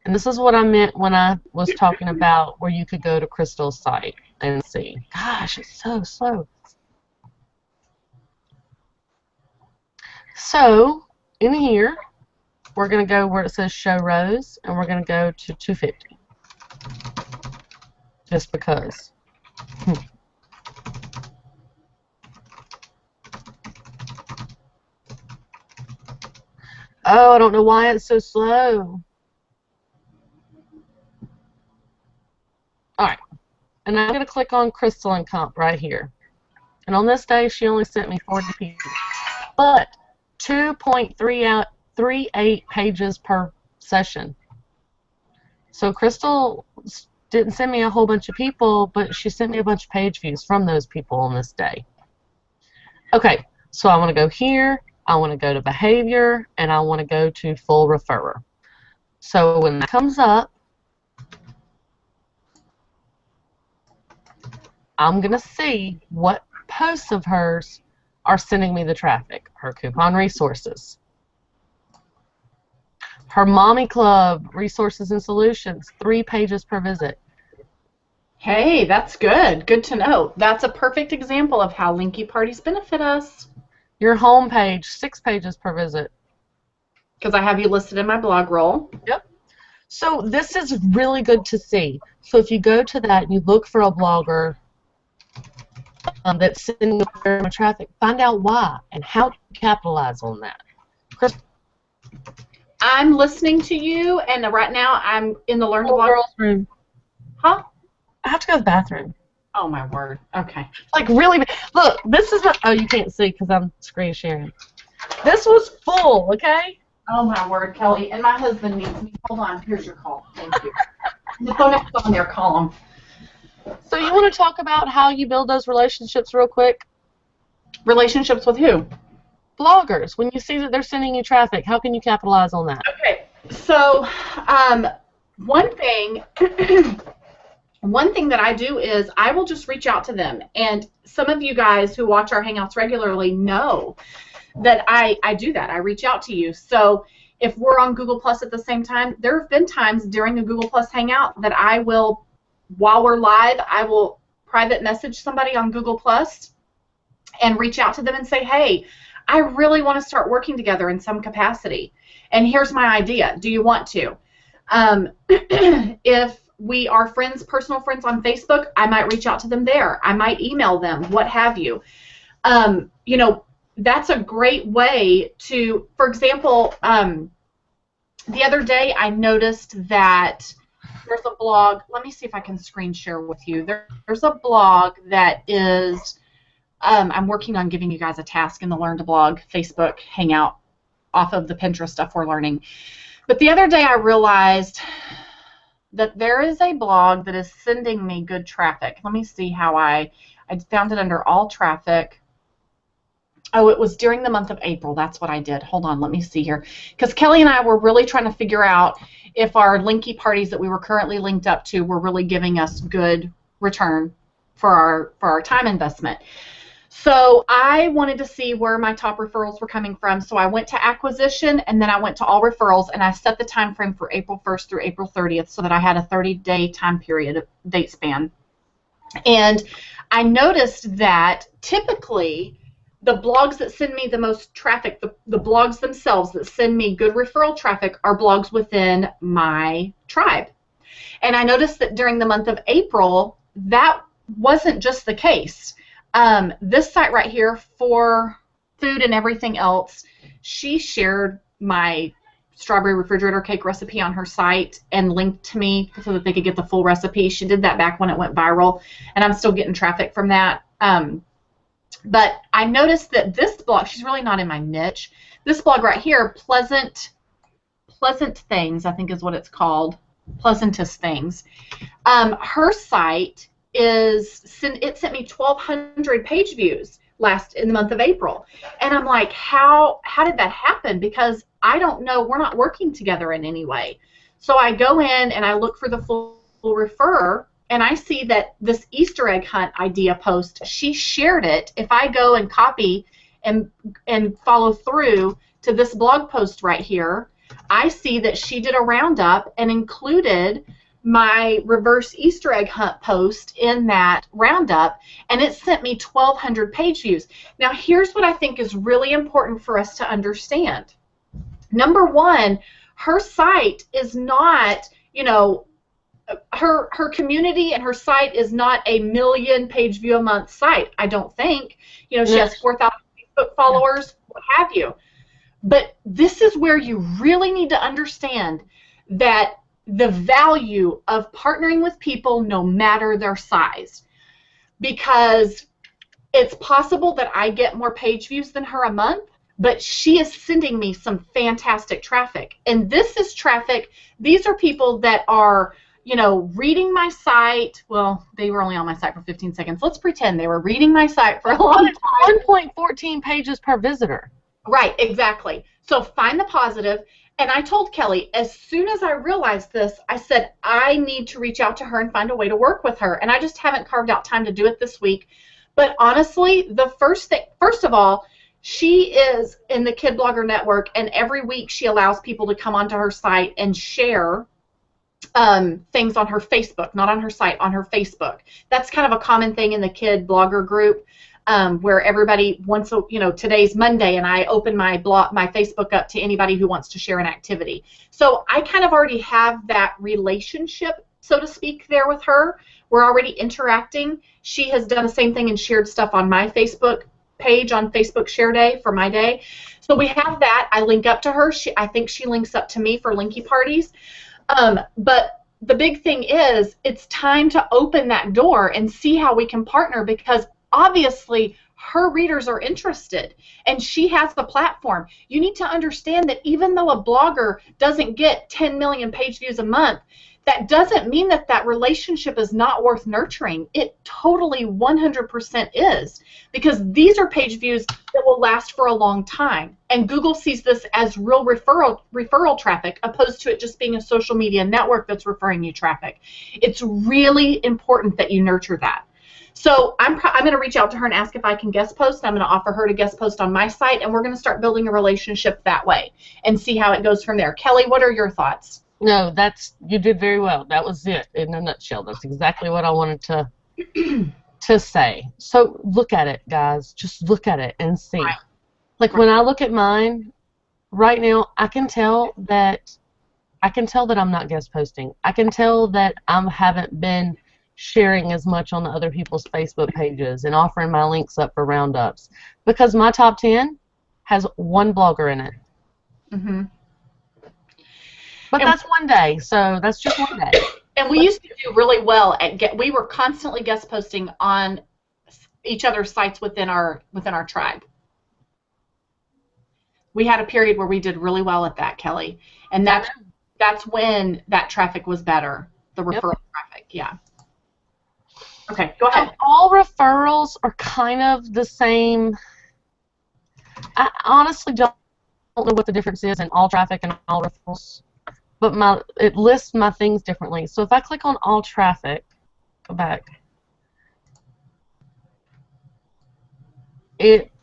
And this is what I meant when I was talking about where you could go to Crystal's site and see. Gosh, it's so slow. So in here, we're going to go where it says show rows, and we're going to go to 250. Just because. Oh, I don't know why it's so slow. All right, and I'm going to click on Crystal and Comp right here. And on this day, she only sent me 40 people, but 2.38 pages per session. So Crystal didn't send me a whole bunch of people, but she sent me a bunch of page views from those people on this day. Okay, so I want to go here, I want to go to behavior, and I want to go to full referrer. So when that comes up, I'm going to see what posts of hers are sending me the traffic. Her coupon resources, her mommy club resources and solutions, 3 pages per visit. Hey, that's good. Good to know. That's a perfect example of how Linky parties benefit us. Your home page, 6 pages per visit. Because I have you listed in my blog roll. Yep. So this is really good to see. So if you go to that and you look for a blogger that's sending a traffic, find out why and how to capitalize on that. Chris? I'm listening to you, and right now I'm in the Learn to Blog room. Huh? I have to go to the bathroom. Oh, my word. Okay. Like, really? Look, this is what... Oh, you can't see because I'm screen sharing. This was full, okay? Oh, my word, Kelly. And my husband needs me. Hold on. Here's your call. Thank you. The phone is on there. Call him. So you want to talk about how you build those relationships real quick? Relationships with who? Bloggers. When you see that they're sending you traffic, how can you capitalize on that? Okay. So one thing that I do is I will just reach out to them. And some of you guys who watch our Hangouts regularly know that I do that. I reach out to you. So if we're on Google Plus at the same time, there have been times during a Google Plus Hangout that I will, while we're live, I will private message somebody on Google Plus and reach out to them and say, hey, I really want to start working together in some capacity. And here's my idea. Do you want to? If we are friends, personal friends on Facebook, I might reach out to them there. I might email them, what have you. You know, that's a great way to, for example, the other day I noticed that there's a blog. Let me see if I can screen share with you. There's a blog that is, I'm working on giving you guys a task in the Learn to Blog Facebook Hangout off of the Pinterest stuff we're learning. But the other day I realized that there is a blog that is sending me good traffic. Let me see how I found it under all traffic. Oh, it was during the month of April. That's what I did. Hold on, let me see here. Because Kelly and I were really trying to figure out if our Linky parties that we were currently linked up to were really giving us good return for our time investment. So I wanted to see where my top referrals were coming from. So I went to acquisition, and then I went to all referrals, and I set the time frame for April 1st through April 30th so that I had a 30-day time period, date span. And I noticed that typically the blogs that send me the most traffic, the blogs themselves that send me good referral traffic are blogs within my tribe. And I noticed that during the month of April, that wasn't just the case. This site right here for food and everything else, she shared my strawberry refrigerator cake recipe on her site and linked to me so that they could get the full recipe. She did that back when it went viral, and I'm still getting traffic from that. But I noticed that this blog, she's really not in my niche. This blog right here, Pleasant Things, I think is what it's called, Pleasantest Things. Her site it sent me 1,200 page views in the month of April, and I'm like, how did that happen? Because I don't know, we're not working together in any way. So I go in and I look for the full refer, and I see that this Easter egg hunt idea post, she shared it. If I go and copy and follow through to this blog post right here, I see that she did a roundup and included my reverse Easter egg hunt post in that roundup, and it sent me 1,200 page views. Now, here's what I think is really important for us to understand. Number one, her site is not, her community and her site is not a 1 million page view a month site, I don't think. She has 4,000 Facebook followers, what have you. But this is where you really need to understand that the value of partnering with people no matter their size. Because it's possible that I get more page views than her a month, but she is sending me some fantastic traffic. And this is traffic, these are people that are, reading my site. Well, they were only on my site for 15 seconds. Let's pretend they were reading my site for a long time. 1.14 pages per visitor. Right, exactly. So find the positive. And I told Kelly, as soon as I realized this, I said, I need to reach out to her and find a way to work with her. And I just haven't carved out time to do it this week. But honestly, first of all, she is in the Kid Blogger Network, and every week she allows people to come onto her site and share things on her Facebook, not on her site, on her Facebook. That's kind of a common thing in the Kid Blogger group. Where everybody wants to, today's Monday, and I open my Facebook up to anybody who wants to share an activity. So I kind of already have that relationship, so to speak, there with her. We're already interacting. She has done the same thing and shared stuff on my Facebook page on Facebook Share Day for my day. So we have that. I link up to her. I think she links up to me for linky parties. But the big thing is, it's time to open that door and see how we can partner, because obviously her readers are interested and she has the platform. You need to understand that even though a blogger doesn't get 10 million page views a month, that doesn't mean that that relationship is not worth nurturing. It totally 100% is, because these are page views that will last for a long time. And Google sees this as real referral traffic, opposed to it just being a social media network that's referring you traffic. It's really important that you nurture that. So I'm going to reach out to her and ask if I can guest post. I'm going to offer her to guest post on my site, and we're going to start building a relationship that way and see how it goes from there. Kelly, what are your thoughts? No, you did very well. That was it in a nutshell. That's exactly what I wanted to say. So look at it, guys. Just look at it and see. Right. Like when I look at mine right now, I can tell that I'm not guest posting. I can tell that I haven't been sharing as much on the other people's Facebook pages and offering my links up for roundups, because my top 10 has one blogger in it. Mm-hmm. But that's one day, so that's just one day. And we used to do really well we were constantly guest posting on each other's sites within our tribe. We had a period where we did really well at that, Kelly, and that's when that traffic was better, the referral traffic. Yeah. Okay, go ahead. All referrals are kind of the same. I honestly don't know what the difference is in all traffic and all referrals, but it lists my things differently. So if I click on all traffic, go back,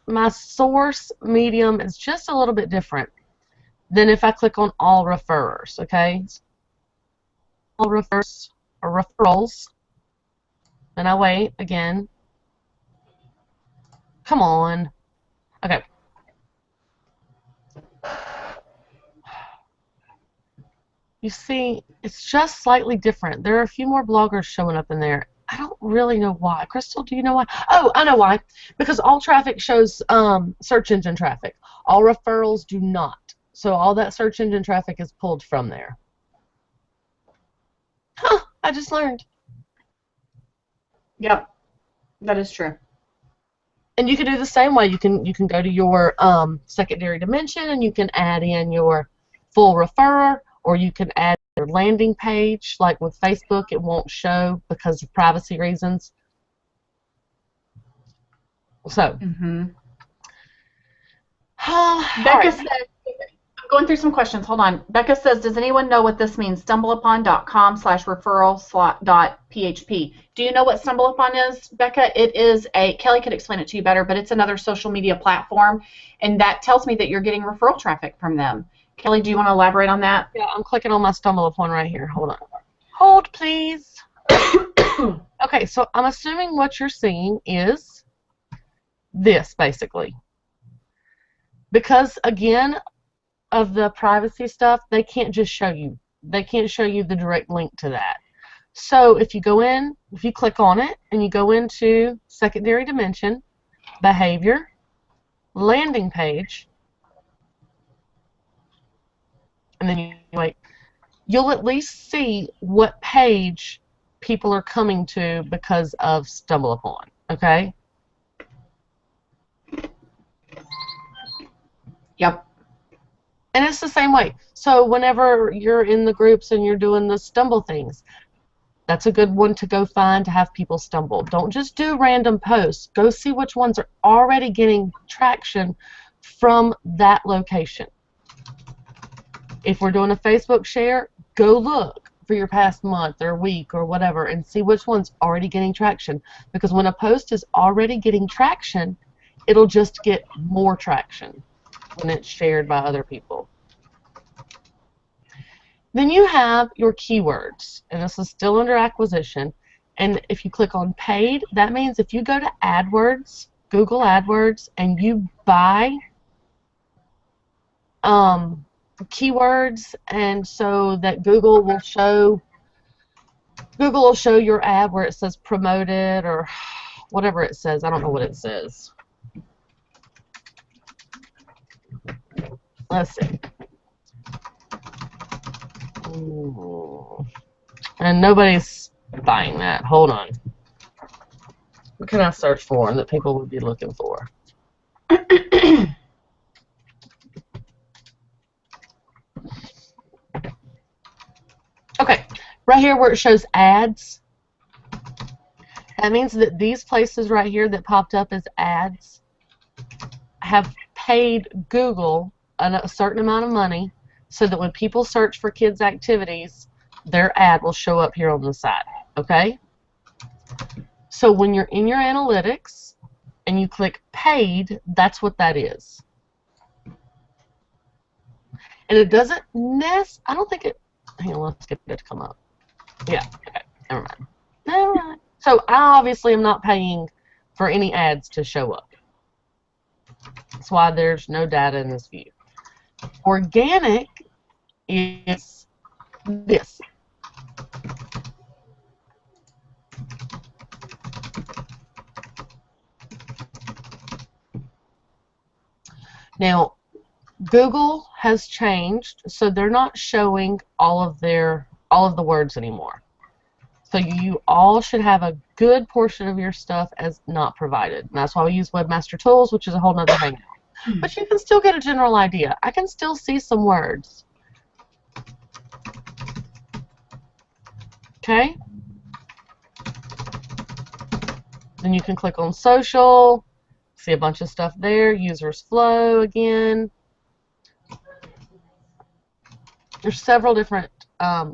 my source medium is just a little bit different than if I click on all referrers. Okay, all referrals or referrals. And I wait again. Come on. Okay. You see, it's just slightly different. There are a few more bloggers showing up in there. I don't really know why. Crystal, do you know why? Oh, I know why. Because all traffic shows search engine traffic. All referrals do not. So all that search engine traffic is pulled from there. Huh, I just learned. Yep, that is true. And you can do the same way. You can go to your secondary dimension and you can add in your full referrer, or you can add your landing page. Like with Facebook, it won't show because of privacy reasons. So, Mm-hmm. all Becca right. says, I'm going through some questions. Hold on. Becca says, does anyone know what this means? StumbleUpon.com/referral.php. Do you know what StumbleUpon is, Becca? It is Kelly could explain it to you better, but it's another social media platform, and that tells me that you're getting referral traffic from them. Kelly, do you want to elaborate on that? Yeah, I'm clicking on my StumbleUpon right here. Hold on. Hold, please. Okay, so I'm assuming what you're seeing is this, basically. Because, again, of the privacy stuff, they can't just show you. They can't show you the direct link to that. So if you go in, if you click on it, and you go into secondary dimension, behavior, landing page, and then you wait, you'll at least see what page people are coming to because of StumbleUpon, okay? Yep. And it's the same way. So whenever you're in the groups and you're doing the stumble things, that's a good one to go find to have people stumble. Don't just do random posts. Go see which ones are already getting traction from that location. If we're doing a Facebook share, go look for your past month or week or whatever and see which one's already getting traction. Because when a post is already getting traction, it'll just get more traction when it's shared by other people. Then you have your keywords, and this is still under acquisition. And if you click on paid, that means if you go to AdWords, Google AdWords, and you buy keywords, and so that Google will show your ad where it says promoted or whatever it says. I don't know what it says. Let's see. Ooh. And nobody's buying that. Hold on. What can I search for that people would be looking for? Okay, right here where it shows ads, that means that these places right here that popped up as ads have paid Google a certain amount of money so that when people search for kids' activities, their ad will show up here on the side, okay? So when you're in your analytics and you click paid, that's what that is. And it doesn't I don't think it, hang on, let's get it to come up. Yeah, okay, never mind. Never mind. So I obviously am not paying for any ads to show up. That's why there's no data in this view. Organic is this. Now, Google has changed, so they're not showing all of the words anymore. So you all should have a good portion of your stuff as not provided. And that's why we use Webmaster Tools, which is a whole nother hangout. But you can still get a general idea. I can still see some words. Okay? Then you can click on social, see a bunch of stuff there, users flow again. There's several different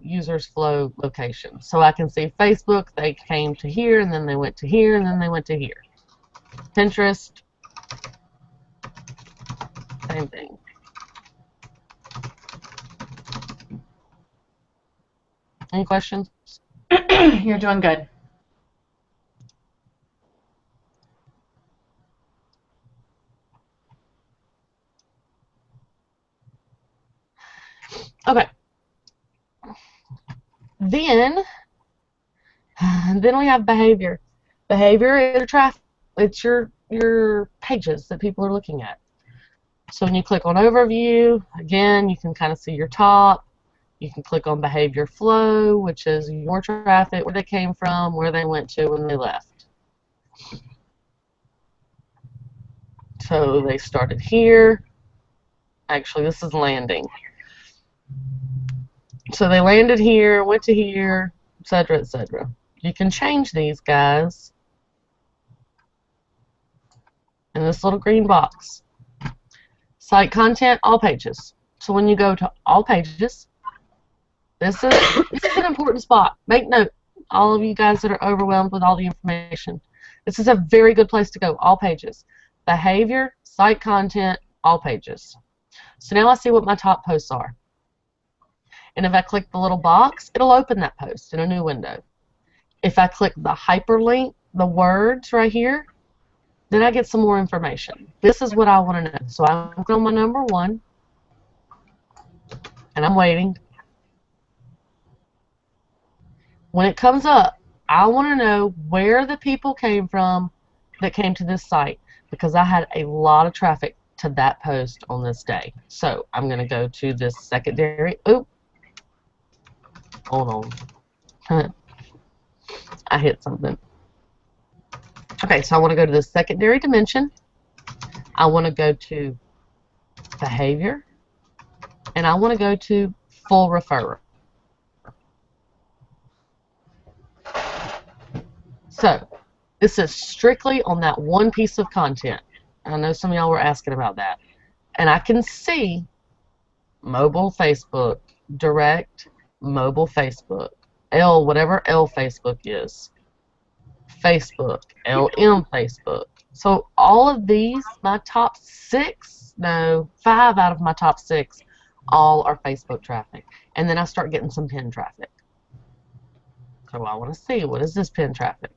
users flow locations. So I can see Facebook, they came to here, and then they went to here, and then they went to here. Pinterest, same thing. Any questions? You're doing good. Okay. Then And then we have behavior. Behavior is your traffic. It's your pages that people are looking at. So when you click on overview, again, you can kind of see your top. You can click on behavior flow, which is your traffic, where they came from, where they went to when they left. So they started here. Actually, this is landing. So they landed here, went to here, etc., etc. You can change these guys in this little green box. Site content, all pages. So when you go to all pages, this is an important spot. Make note, all of you guys that are overwhelmed with all the information. This is a very good place to go, all pages. Behavior, site content, all pages. So now I see what my top posts are. And if I click the little box, it'll open that post in a new window. If I click the hyperlink, the words right here, then I get some more information. This is what I want to know. So I'm on my number 1, and I'm waiting. When it comes up, I want to know where the people came from that came to this site, because I had a lot of traffic to that post on this day. So I'm going to go to this secondary. Oop. Hold on. I hit something. Okay, so I want to go to the secondary dimension. I want to go to behavior, and I want to go to full referrer. So this is strictly on that one piece of content. I know some of y'all were asking about that. And I can see mobile Facebook, direct, mobile Facebook, L, whatever L Facebook is. Facebook, LM Facebook. So all of these, my top 6, no, 5 out of my top 6, all are Facebook traffic. And then I start getting some pin traffic. So I want to see, what is this pin traffic?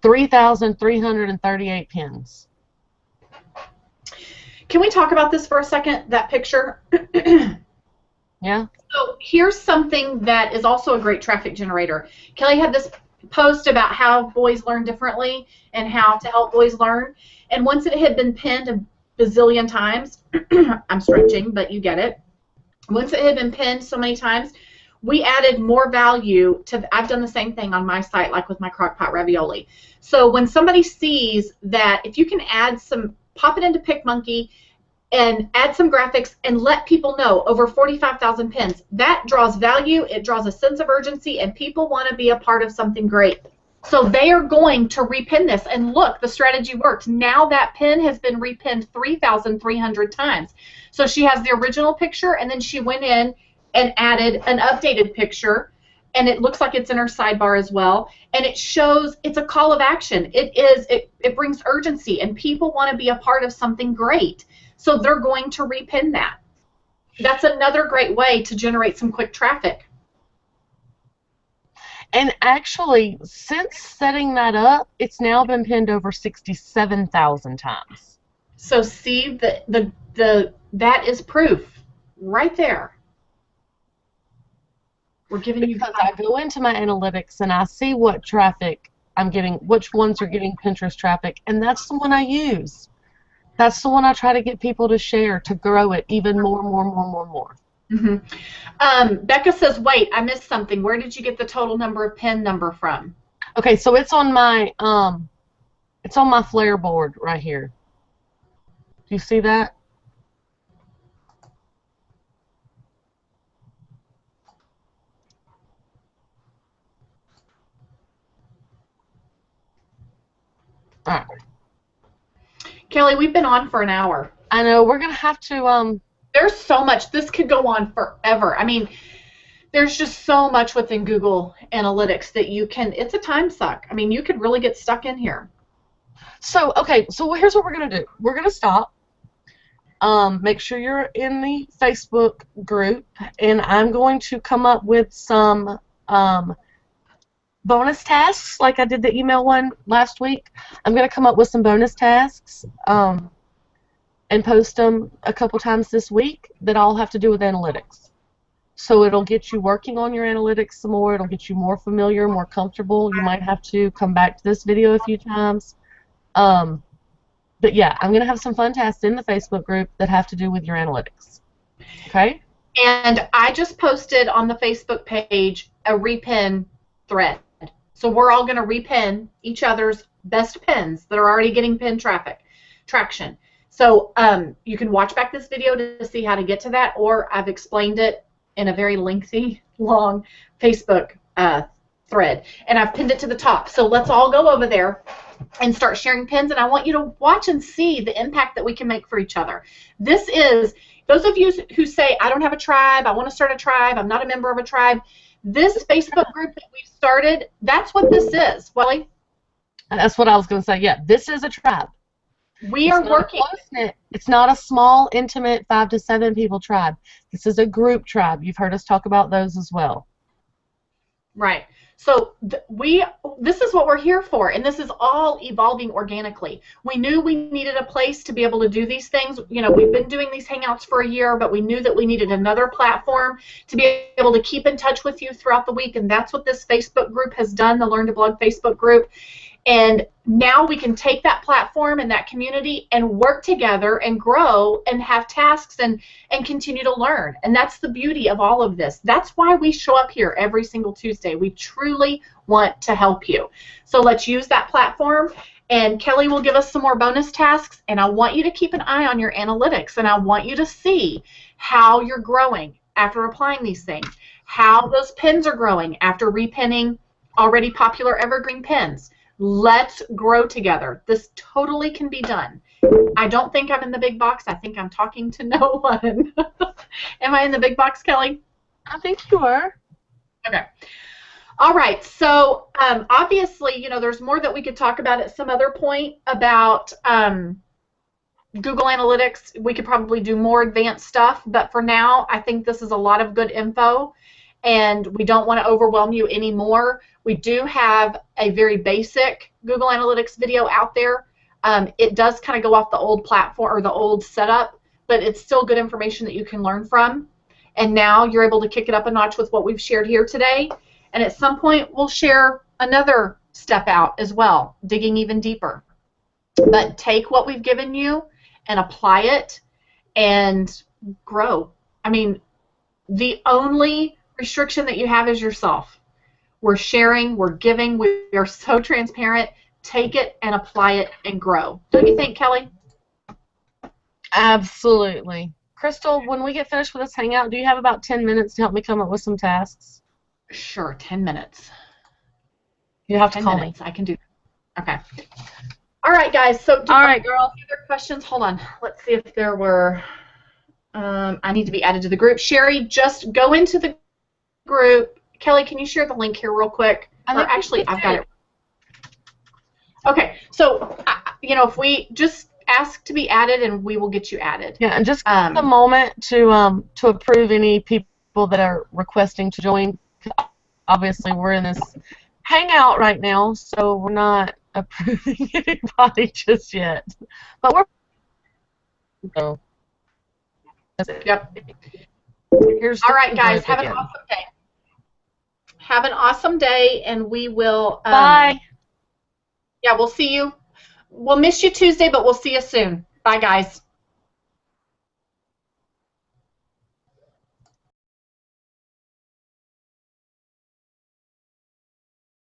$3,338 pins. Can we talk about this for a second, that picture? Yeah. So here's something that is also a great traffic generator. Kelly had this post about how boys learn differently and how to help boys learn. And once it had been pinned a bazillion times, I'm stretching, but you get it. Once it had been pinned so many times, we added more value to, I've done the same thing on my site, like with my crockpot ravioli. So when somebody sees that, if you can add some, pop it into PicMonkey and add some graphics and let people know over 45,000 pins, that draws value, it draws a sense of urgency, and people want to be a part of something great. So they are going to repin this. And look, the strategy worked. Now that pin has been repinned 3,300 times. So she has the original picture, and then she went in and added an updated picture, and it looks like it's in her sidebar as well, and it shows it's a call of action. It brings urgency, and people want to be a part of something great, so they're going to repin that. That's another great way to generate some quick traffic. And actually, since setting that up, it's now been pinned over 67,000 times. So see, that is proof right there. We're giving you, because I go into my analytics and I see what traffic I'm getting, which ones are getting Pinterest traffic, and that's the one I use. That's the one I try to get people to share to grow it even more. Mm-hmm. Becca says, wait, I missed something. Where did you get the total number of pin number from? Okay, so it's on my flare board right here. Do you see that? All right. Kelly, we've been on for an hour. I know. We're going to have to... There's so much. This could go on forever. I mean, there's just so much within Google Analytics that you can... It's a time suck. I mean, you could really get stuck in here. So, okay. So here's what we're going to do. We're going to stop. Make sure you're in the Facebook group, and I'm going to come up with some... bonus tasks, like I did the email one last week. I'm going to come up with some bonus tasks and post them a couple times this week that all have to do with analytics. So it'll get you working on your analytics some more. It'll get you more familiar, more comfortable. You might have to come back to this video a few times. But yeah, I'm going to have some fun tasks in the Facebook group that have to do with your analytics. Okay? And I just posted on the Facebook page a repin thread. So we're all going to repin each other's best pins that are already getting pin traction. So you can watch back this video to see how to get to that, or I've explained it in a very lengthy, long Facebook thread, and I've pinned it to the top. So let's all go over there and start sharing pins, and I want you to watch and see the impact that we can make for each other. This is, those of you who say, I don't have a tribe, I want to start a tribe, I'm not a member of a tribe, this Facebook group that we've started, that's what this is. Welly? That's what I was going to say. Yeah, this is a tribe. We are working. It's not a small, intimate 5 to 7 people tribe. This is a group tribe. You've heard us talk about those as well. Right. So this is what we're here for, and this is all evolving organically. We knew we needed a place to be able to do these things. You know, we've been doing these Hangouts for a year, but we knew that we needed another platform to be able to keep in touch with you throughout the week, and that's what this Facebook group has done, the Learn to Blog Facebook group. And now we can take that platform and that community and work together and grow and have tasks and continue to learn. And that's the beauty of all of this. That's why we show up here every single Tuesday. We truly want to help you. So let's use that platform, and Kelly will give us some more bonus tasks, and I want you to keep an eye on your analytics, and I want you to see how you're growing after applying these things, how those pins are growing after repinning already popular evergreen pins. Let's grow together. This totally can be done. I don't think I'm in the big box. I think I'm talking to no one. Am I in the big box, Kelly? I think you are. Okay. All right. So obviously, you know, there's more that we could talk about at some other point about Google Analytics. We could probably do more advanced stuff, but for now, I think this is a lot of good info, and we don't want to overwhelm you anymore. We do have a very basic Google Analytics video out there. It does kind of go off the old platform or the old setup, but it's still good information that you can learn from. And now you're able to kick it up a notch with what we've shared here today. And at some point, we'll share another step out as well, digging even deeper. But take what we've given you and apply it and grow. I mean, the only restriction that you have is yourself. We're sharing, we're giving, we are so transparent. Take it and apply it and grow. Don't you think, Kelly? Absolutely. Crystal, when we get finished with this Hangout, do you have about 10 minutes to help me come up with some tasks? Sure, 10 minutes. You have to call me. I can do that. Okay. All right, guys. So, all right, girl. Any other questions? Hold on. Let's see if there were. I need to be added to the group. Sherry, just go into the group. Kelly, can you share the link here real quick? Or actually, I've got it. Okay, so, you know, if we just ask to be added and we will get you added. Yeah, and just give a moment to approve any people that are requesting to join. Obviously, we're in this Hangout right now, so we're not approving anybody just yet. But we're... So, yep. All right, guys, have an awesome day. Have an awesome day, and we will... Bye. Yeah, we'll see you. We'll miss you Tuesday, but we'll see you soon. Bye, guys.